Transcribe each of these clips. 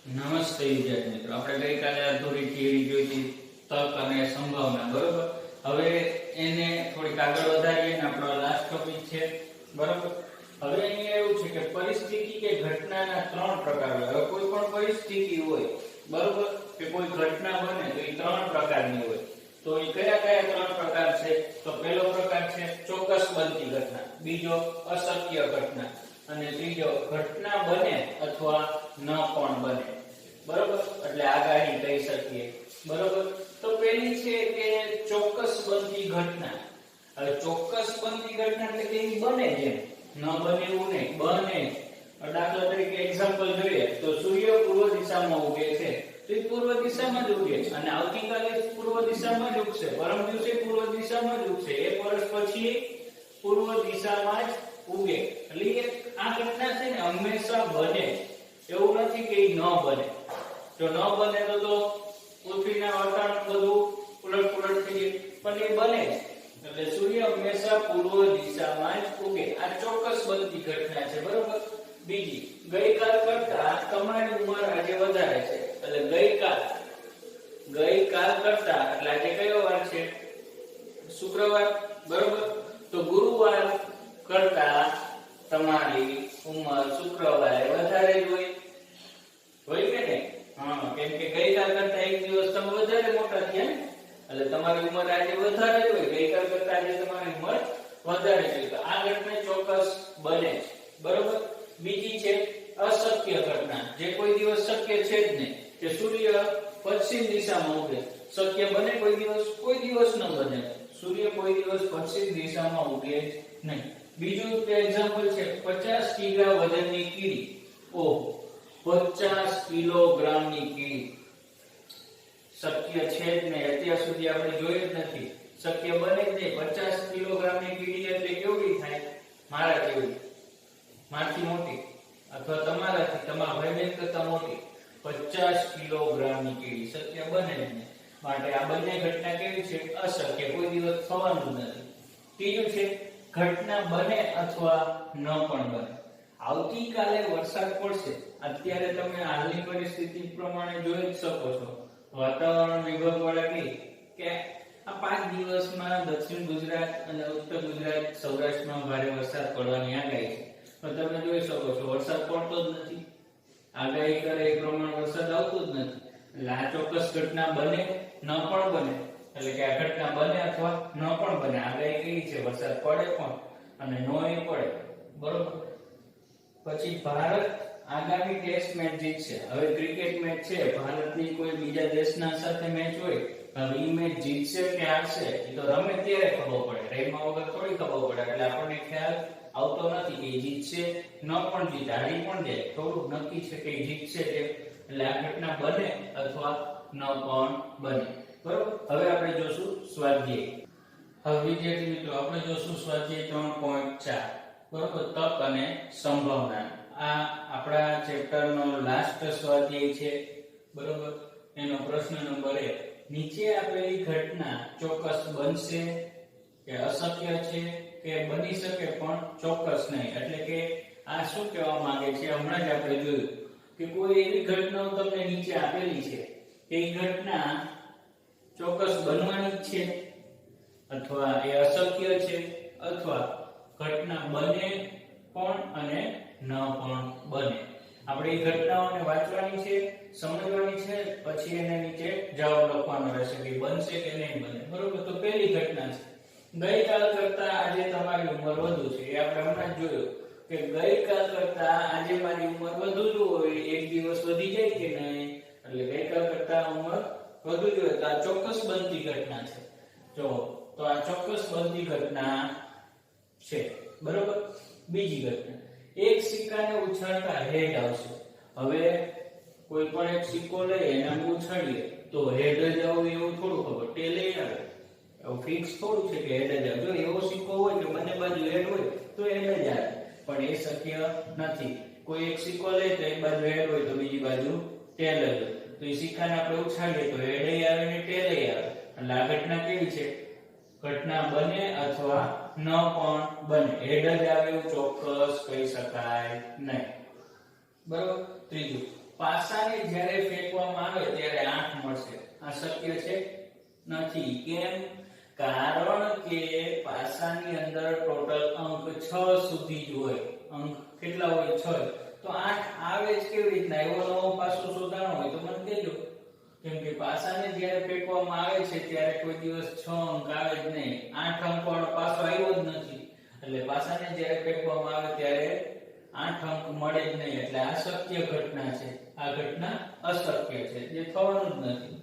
નમસ્તે વિદ્યાર્થી મિત્રો, આપણે ગઈકાલે અધૂરી થિયરી જોઈ હતી તર્ક અને સંભાવના, બરોબર. હવે એને થોડીક આગળ વધારીએ ને આપણો લાસ્ટ ટોપિક છે, બરોબર. હવે અહીંયા એવું છે કે પરિસ્થિતિ કે ઘટનાના ત્રણ પ્રકાર હોય. હવે કોઈ પણ પરિસ્થિતિ હોય, બરોબર, કે કોઈ ઘટના બને તો એ ત્રણ પ્રકારની હોય. તો એ કયા કયા ત્રણ પ્રકાર છે? તો પહેલો પ્રકાર છે ચોક્કસ બનતી ઘટના, બીજો અશક્ય ઘટના અને ત્રીજો ઘટના બને અથવા ન પણ બને, બરોબર. એટલે આગાહી કહી શકીએ, બરોબર. તો પહેલી છે કે ચોક્કસ બનતી ઘટના. હવે ચોક્કસ બનતી ઘટના એટલે કે એ બને છે, ન બને એવું નહીં, બને. દાખલા તરીકે એક્ઝામ્પલ જોઈએ તો સૂર્ય પૂર્વ દિશામાં ઉગે છે તો એ પૂર્વ દિશામાં જ ઉગે અને આવતીકાલે પૂર્વ દિશામાં જ ઉગશે, પરમ દિવસે પૂર્વ દિશામાં જ ઉગશે, એક વર્ષ પછી પૂર્વ દિશામાં જ ઉગે. એટલે આ ઘટના છે ને હંમેશા બને, એવું નથી કે એ ન બને. જો ન બને તો પૃથ્વીના વાતાવરણ બધું ઉલટ થઈ જાય, પણ એ બને જ. એટલે સૂર્ય હંમેશા પૂર્વ દિશામાં જ ઉગે. આ ચોક્કસ બનતી ઘટના છે, બરોબર. બીજી, ગઈકાલ કરતા તમારી ઉંમર આજે વધારે છે. એટલે ગઈકાલ કરતા એટલે આજે કયો વાર છે? શુક્રવાર, બરોબર. તો ગુરુવાર કરતા તમારી ઉંમર શુક્રવારે વધારે જ હોય કે નહીં? હા, કેમ કે ગઈકાલ કરતા એક દિવસ તમે વધારે મોટા થયા ને, એટલે તમારી ઉંમર આજે વધારે જ હોય. ગઈકાલ કરતા આજે તમારી ઉંમર વધારે છે. તો આ ઘટના ચોક્કસ બને છે, બરોબર. બીજી છે અશક્ય ઘટના, જે કોઈ દિવસ શક્ય છે જ નહીં, કે સૂર્ય પશ્ચિમ દિશામાં ઉગે. શક્ય બને કોઈ દિવસ ન બને. સૂર્ય કોઈ દિવસ પશ્ચિમ દિશામાં ઉગે જ નહીં. બીજું એક્ઝામ્પલ છે 50 કિગ્રા વજનની કીડી. ઓહો, 50 કિલોગ્રામની કીડી શક્ય છે જ નહીં, અત્યાર સુધી આપણે જોઈ જ નથી, શક્ય બને જ નહીં. 50 કિલોગ્રામની કીડી એટલે કેવડી થાય? મારા જેવી, મારથી મોટી, અથવા તમારાથી, તમારા ભાઈ બહેન કરતા મોટી. 50 કિલોગ્રામની કીડી શક્ય બને જ નહીં. માટે આ બંને ઘટના કેવી છે? અશક્ય, કોઈ દિવસ થવાનું નથી. ત્રીજું છે ઘટના બને અથવા ન પણ બને. આવતીકાલે વરસાદ પડશે, અત્યારે તમે હાલની પરિસ્થિતિ પ્રમાણે જોઈ જ શકો છો. વાતાવરણ વિભાગ વાળા કહે કે આ 5 દિવસમાં દક્ષિણ ગુજરાત અને ઉત્તર ગુજરાત, સૌરાષ્ટ્રમાં ભારે વરસાદ પડવાની આગાહી છે. પણ તમે જોઈ શકો છો વરસાદ પડતો જ નથી. આગાહી કરે એ પ્રમાણે વરસાદ આવતો જ નથી. એટલે આ ચોક્કસ ઘટના બને ન પણ બને. એટલે કે આ ઘટના બને અથવા ન પણ બને. આગાહી કેવી છે? વરસાદ પડે પણ અને નોય પડે, બરોબર. પછી ભારત આગામી ટેસ્ટ મેચ જીતશે. હવે ક્રિકેટ મેચ છે, ભારતની કોઈ બીજા દેશના સાથે મેચ હોય, હવે ઈ મેચ જીતશે કે હારશે એ તો રમે ત્યારે ખબર પડે, રેમાં વગર થોડી ખબર પડે. એટલે આપણને ખ્યાલ આવતો નથી કે જીતશે, ન પણ જીતે, હારી પણ જાય, થોડુંક નક્કી છે કે જીતશે કે. એટલે આ ઘટના બને અથવા ન પણ બને, બરોબર. હવે આપણે જોશું સ્વાધ્યાય. હવે વિદ્યાર્થી મિત્રો, આપણે જોશું સ્વાધ્યાય 3.4, બરોબર, તક અને સંભાવના. આ આપણા ચેપ્ટરનો લાસ્ટ સ્વાધ્યાય છે, બરોબર. એનો પ્રશ્ન નંબર 1, નીચે આપેલી ઘટના ચોક્કસ બનશે કે અશક્ય છે કે બની શકે પણ ચોક્કસ નહીં. એટલે કે આ શું કહેવા માંગે છે? હમણાં જ આપણે જોયું કે કોઈ એવી ઘટનાઓ તમને નીચે આપેલી છે કે એ ઘટના ચોક્કસ બનવાની જ છે, અથવા એ અશક્ય છે, અથવા ઘટના બને પણ અને ન પણ બને. આપણે એ ઘટનાઓને વાંચવાની છે, સમજવાની છે, પછી એને નીચે જવાબ લખવાનો રહેશે કે બનશે કે નહીં બને, બરોબર. તો પહેલી ઘટના છે ગઈકાલ કરતા આજે તમારી ઉંમર વધુ છે. એ આપણે હમણાં જ જોયું કે ગઈકાલ કરતા આજે મારી ઉંમર વધુ જ હોય, એક દિવસ વધી જાય કે નહીં? એટલે ગઈકાલ કરતા ઉંમર વધુ જ હોય. તો આ ચોક્કસ બનતી ઘટના છે. જો તો આ ચોક્કસ બનતી ઘટના છે, બરોબર. બીજી ઘટના, એક સિક્કાને ઉછાળતા હેડ આવશે. હવે કોઈ પણ એક સિક્કો લઈ એને ઉછાળીએ તો હેડ જ આવે એવું થોડું ખબર, ટેલે આવે એવું ફિક્સ થોડું છે કે હેડ જ આવે. જો એવો સિક્કો હોય કે બંને બાજુ હેડ હોય તો હેડ જ આવે, પણ એ શક્ય નથી. કોઈ એક સિક્કો લે તો એક બાજુ હેડ હોય તો બીજી બાજુ ટેલ જ હોય. તો એ સિક્કાને આપણે ઉછાળીએ તો હેડ આવે ને ટેલ આવે. એટલે આ ઘટના કેવી છે? ઘટના બને અથવા ન પણ બને. હેડ જ આવે એવું ચોક્કસ કહી શકાય નહીં, બરોબર. ત્રીજું, પાસાને જ્યારે ફેંકવામાં આવે ત્યારે 8 મળશે. આ શક્ય છે નથી. કેમ? કારણ કે પાસાની અંદર ટોટલ અંક 6 સુધી જ હોય. અંક કેટલા હોય? 6. તો 8 આવે જ કેવી રીતના? એવો નવો પાસો શોધાણો હોય તો મને કહેજો. કેમ કે પાસાને જ્યારે ફેંકવામાં આવે છે ત્યારે કોઈ દિવસ 6 અંક આવે જ નહીં. 8 અંક વાળો પાસો આવ્યો જ નથી. એટલે પાસાને જ્યારે ફેંકવામાં આવે ત્યારે 8 અંક મળે જ નહીં. એટલે આ શક્ય ઘટના છે. આ ઘટના અશક્ય છે, જે થવાનું જ નથી.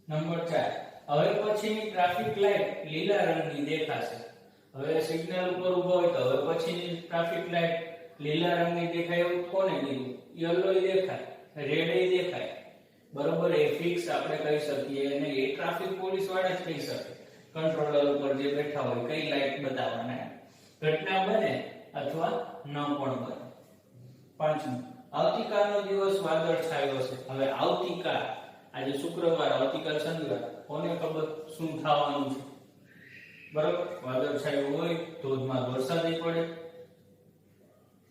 નંબર 4. હવે પછીની ટ્રાફિક લાઈટ લીલા રંગની દેખાશે. હવે સિગ્નલ ઉપર ઊભો હોય તો હવે પછીની ટ્રાફિક લાઈટ લીલા રંગની દેખાય એવું કોને કીધું? યલો દેખાય, રેડ દેખાય. બરોબર, એ ફિક્સ આપણે કહી શકીએ અને એ ટ્રાફિક પોલીસ વાળા જ કહી શકે. કંટ્રોલર ઉપર જે બેઠા હોય કઈ લાઈટ બતાવવાના. ઘટના બને અથવા ન પણ બને. 5. આવતીકાલનો દિવસ વાદળછાયો હશે. હવે આવતીકાલ, આજે શુક્રવાર, આવતીકાલ શનિવાર, કોને ખબર શું થવાનું છે? બરોબર, વાદળછાયું હોય, ધોધમાર વરસાદ પડે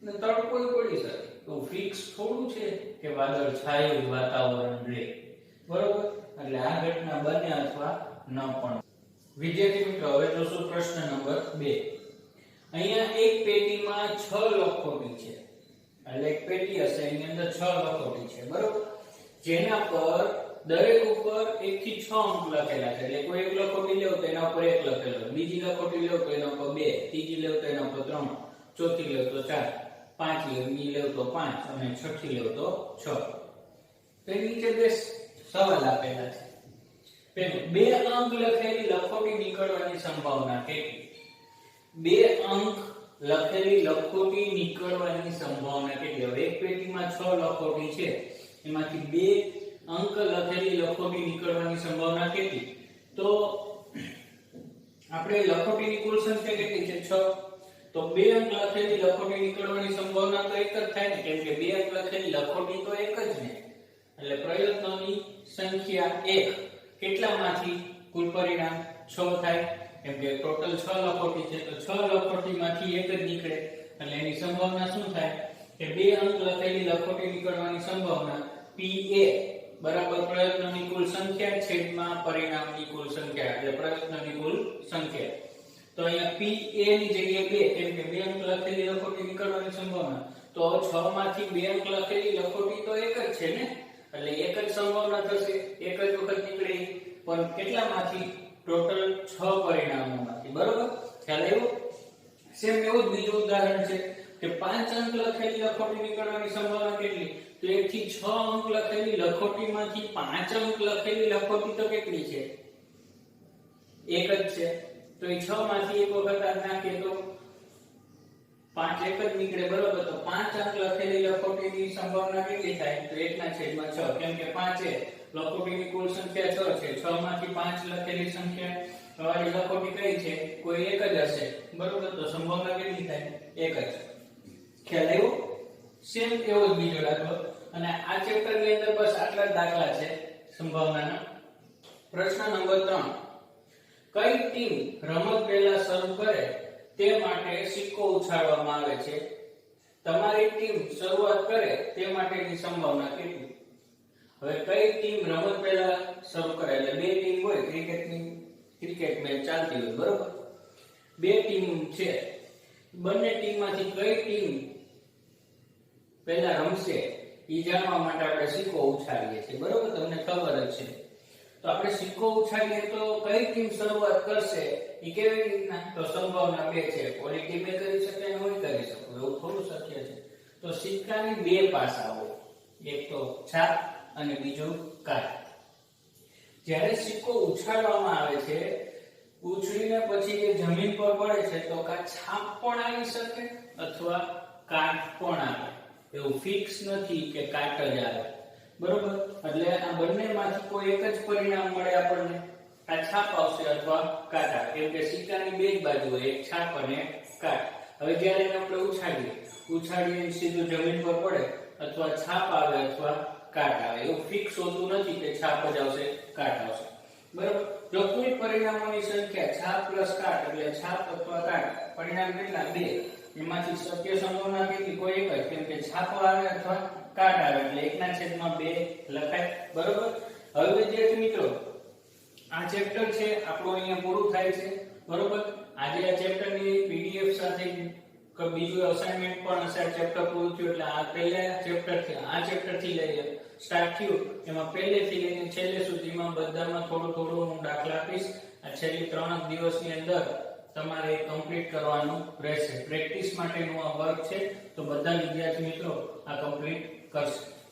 ને તડકો પડી શકે. તો ફિક્સ થોડું છે કે વાદળછાયું વાતાવરણ રહે. બરોબર, એટલે આ ઘટના બને અથવા ન પણ. વિદ્યાર્થી મિત્રો, હવે જોશું પ્રશ્ન નંબર 2. અહીંયા એક પેટીમાં 6 લખોટી છે. એટલે એક પેટી હશે, એની અંદર 6 લખોટી છે. બરોબર, જેના પર દરેક ઉપર 1 થી 6 અંક લખેલા છે. એટલે કોઈ એક લખોટી લેવ તો એના ઉપર 1 લખેલો, બીજી લખોટી લેવ તો એના ઉપર 2, ત્રીજી લેવ તો એના ઉપર 3, ચોથી લેવ તો 4, પાંચમી લેવ તો 5 અને છઠ્ઠી લેવ તો 6. તો નીચે બે સવાલ આપેલા છે. પેલું, 2 અંક લખેલી લખોટી નીકળવાની સંભાવના કેટલી? 2 અંક લખેલી લખોટી નીકળવાની સંભાવના કેટલી? હવે એક પેટીમાં 6 લખોટી છે, એમાંથી 2 અંક લખેલી લખોટી નીકળવાની સંભાવના કેટલી? તો આપણે લખોટીની કુલ સંખ્યા કેટલી છે? 6. તો 2 અંક લખેલી લખોટી નીકળવાની સંભાવના તો એક જ થાય ને, કેમ કે 2 અંક લખેલી લખોટી તો એક જ ને. એટલે પ્રયત્નોની સંખ્યા 1. કેટલામાંથી કુલ પરિણામ 6 થાય? કેમ કે ટોટલ 6 લખોટી છે, તો 6 લખોટીમાંથી એક જ નીકળે. એટલે એની સંભાવના શું થાય કે 2 અંક લખેલી લખોટી નીકળવાની સંભાવના PA બરાબર પ્રયત્નોની કુલ સંખ્યા છેદમાં પરિણામની કુલ સંખ્યા, એટલે પ્રયત્નોની કુલ સંખ્યા. તો અહીંયા PA ની જગ્યાએ 2, કેમ કે 2 અંક લખેલી લખોટી નીકળવાની સંભાવના. તો 6 માંથી 2 અંક લખેલી લખોટી તો એક જ છે ને, એટલે એક જ સંભાવના થશે, એક જ વખત નીકળે. પણ કેટલામાંથી? ટોટલ 6 પરિણામોમાંથી. બરોબર, ખ્યાલ આવ્યો? સેમ એવું જ બીજું ઉદાહરણ છે કે 5 અંક લખેલી લખોટી નીકળવાની સંભાવના કેટલી? તો 1 થી 6 અંક લખેલી લખોટીમાંથી 5 અંક લખેલી લખોટી તો કેટલી છે? એક જ છે. તો એ 6 માંથી એક વખત આ નાખીએ તો 5 એક જ નીકળે. બરોબર, તો 5 અંક લખેલી લખોટીની સંભાવના કેટલી થાય? તો 1/6. કેમ કે 5 એ લખોટીની કુલ સંખ્યા 6 છે. 6 માંથી 5 લખેલી સંખ્યા વાળી લખોટી કઈ છે? કોઈ એક જ હશે. બરોબર, તો સંભાવના કેટલી થાય? એક જ. ખ્યાલ આવ્યો? સેમ એવો જ બીજો દાખલો. અને આ ચેપ્ટર ની અંદર બસ આટલા જ દાખલા છે સંભાવનાના. પ્રશ્ન નંબર 3. કઈ ટીમ રમત પહેલા શરૂ કરે તે માટે સિક્કો ઉછાળવામાં આવે છે? તમારી ટીમ શરૂઆત કરે તે માટેની સંભાવના કેટલી? હવે કઈ ટીમ રમત પહેલા શરૂ કરે? એટલે બે ટીમ હોય, ક્રિકેટ મેચ ચાલતી હોય. બરોબર, બે ટીમ છે, બંને ટીમમાંથી કઈ ટીમ પહેલા રમશે એ જાણવા માટે આપણે સિક્કો ઉછાળીએ છીએ. બરોબર, તમને ખબર જ છે. તો આપણે સિક્કો ઉછાળીએ તો કઈ ટીમ શરૂઆત કરશે એ કેવી રીતના? તો સંભાવના 2 છે. ઓલી ટીમે કરી શકે અને હું કરી શકું, એવું થોડું શક્ય છે. તો સિક્કાની 2 પાસા હોય, એક તો છાપ અને બીજું કાટ. જ્યારે સિક્કો ઉછાળવામાં આવે છે, ઉછળીને પછી જે જમીન પર પડે છે તો કાં છાપ પણ આવી શકે અથવા કાટ પણ આવે. એવું ફિક્સ નથી કે કાટ જ આવે. બરોબર, એટલે આ બંનેમાંથી કોઈ એક જ પરિણામ મળે આપણને. આ છાપ આવશે અથવા કાટ આવે. કેમ કે સિક્કાની 2 જ બાજુ હોય, એક છાપ અને કાટ. હવે જ્યારે આપણે ઉછાળીને સીધું જમીન પર પડે, અથવા છાપ આવે અથવા કાટ આવે. એવું ફિક્સ હોતું નથી કે છાપ જ આવશે કાટ આવશે. બરોબર, જો કુલ પરિણામોની સંખ્યા છાપ પ્લસ કાટ એટલે છાપ અથવા કાટ પરિણામ કેટલા? 2. એમાંથી શક્ય સંભાવના કેટલી? કોઈ એક જ. કેમ કે છાપ આવે અથવા કાટ આવે એટલે 1/2 લખાય બરોબર। હવે વિદ્યાર્થી મિત્રો આ ચેપ્ટર છે આપણું અહીંયા પૂરું થાય છે બરોબર। આજે આ ચેપ્ટરની પીડીએફ સાથે બીજું અસાઇનમેન્ટ પણ હશે। આ ચેપ્ટર પૂરું થયું એટલે આ પહેલા ચેપ્ટર થી આ ચેપ્ટર થી લઈને સ્ટાર્ટ થયું એમાં પહેલેથી લઈને છેલ્લે સુધીમાં બધામાં થોડું થોડું હું દાખલા આપીશ। આ છેલ્લી 3 દિવસની અંદર તમારે કમ્પ્લીટ કરવાનું રહેશે। પ્રેક્ટિસ માટેનું આ વર્ક છે તો બધા વિદ્યાર્થી મિત્રો આ કમ્પ્લીટ કરશે।